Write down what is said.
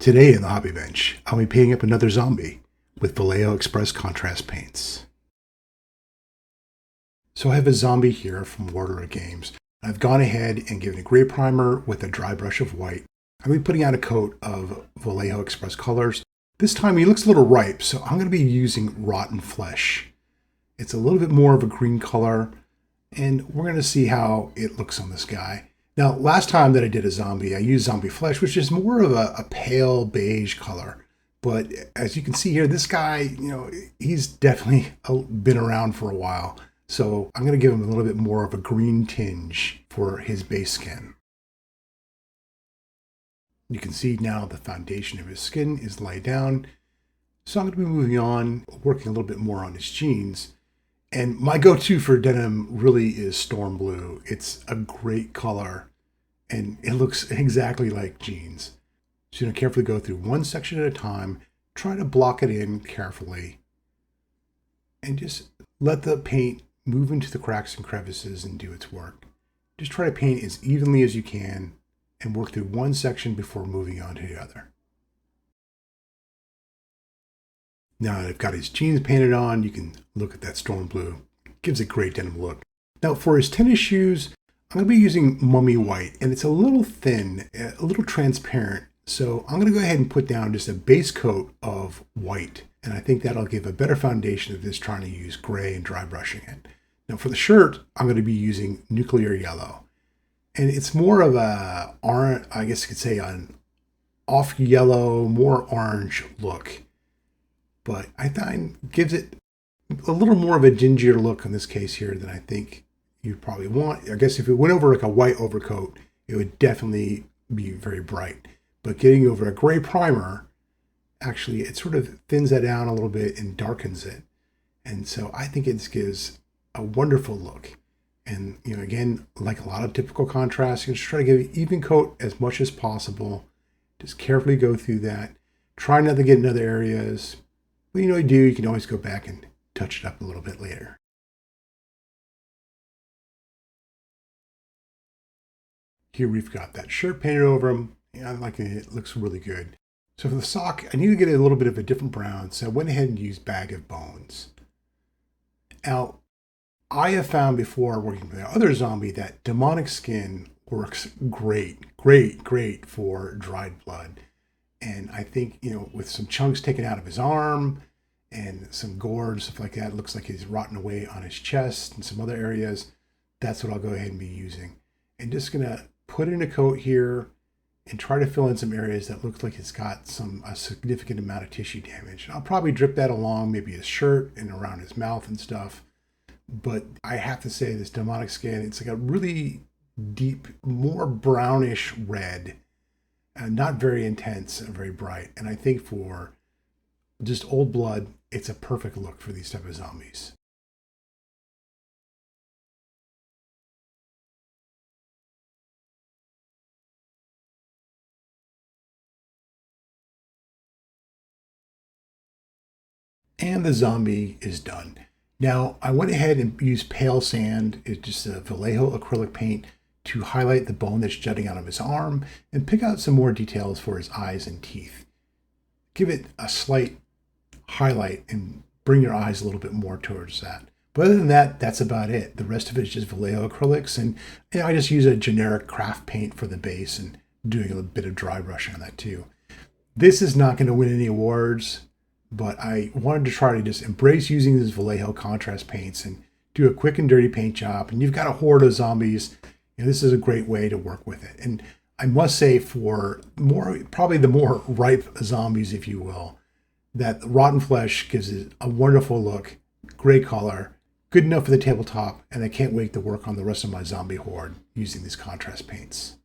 Today in the hobby bench, I'll be painting up another zombie with Vallejo Xpress contrast paints. So I have a zombie here from Warlord Games. I've gone ahead and given a gray primer with a dry brush of white. I'll be putting out a coat of Vallejo Xpress colors. This time he looks a little ripe, so I'm going to be using Rotten Flesh. It's a little bit more of a green color, and we're going to see how it looks on this guy. Now, last time that I did a zombie, I used Zombie Flesh, which is more of a pale beige color. But as you can see here, this guy, he's definitely been around for a while. So I'm going to give him a little bit more of a green tinge for his base skin. You can see now the foundation of his skin is laid down. So I'm going to be moving on, working a little bit more on his jeans. And my go-to for denim really is Storm Blue. It's a great color, and it looks exactly like jeans. So carefully go through one section at a time, try to block it in carefully, and just let the paint move into the cracks and crevices and do its work. Just try to paint as evenly as you can and work through one section before moving on to the other. Now that I've got his jeans painted on, you can look at that Storm Blue. It gives a great denim look. Now for his tennis shoes, I'm going to be using Mummy White, and it's a little thin, a little transparent. So I'm going to go ahead and put down just a base coat of white. And I think that'll give a better foundation of this trying to use gray and dry brushing it. Now for the shirt, I'm going to be using Nuclear Yellow. And it's more of a orange, I guess you could say an off yellow, more orange look. But I find gives it a little more of a dingier look in this case here than I think you probably want. I guess if it went over like a white overcoat, it would definitely be very bright. But getting over a gray primer, actually it sort of thins that down a little bit and darkens it. And so I think it gives a wonderful look. And again, like a lot of typical contrasts, you just try to give an even coat as much as possible. Just carefully go through that. Try not to get in other areas. But you can always go back and touch it up a little bit later. Here we've got that shirt painted over him. I like it. It looks really good. So for the sock, I need to get a little bit of a different brown, so I went ahead and used Bag of Bones. Now, I have found before working with the other zombie that demonic skin works great for dried blood. And I think, with some chunks taken out of his arm and some gore and stuff like that, it looks like he's rotting away on his chest and some other areas. That's what I'll go ahead and be using. And just going to put in a coat here and try to fill in some areas that looks like it's got a significant amount of tissue damage. I'll probably drip that along maybe his shirt and around his mouth and stuff. But I have to say this demonic skin, it's like a really deep, more brownish red. Not very intense and very bright. And I think for just old blood, it's a perfect look for these type of zombies. And the zombie is done. Now, I went ahead and used pale sand. It's just a Vallejo acrylic paint to highlight the bone that's jutting out of his arm and pick out some more details for his eyes and teeth. Give it a slight highlight and bring your eyes a little bit more towards that. But other than that, that's about it. The rest of it is just Vallejo acrylics, and I just use a generic craft paint for the base and doing a bit of dry brushing on that too. This is not going to win any awards, but I wanted to try to just embrace using these Vallejo contrast paints and do a quick and dirty paint job. And you've got a horde of zombies. This is a great way to work with it. And I must say for probably the more ripe zombies, if you will, that Rotten Flesh gives it a wonderful look, great color, good enough for the tabletop, and I can't wait to work on the rest of my zombie horde using these contrast paints.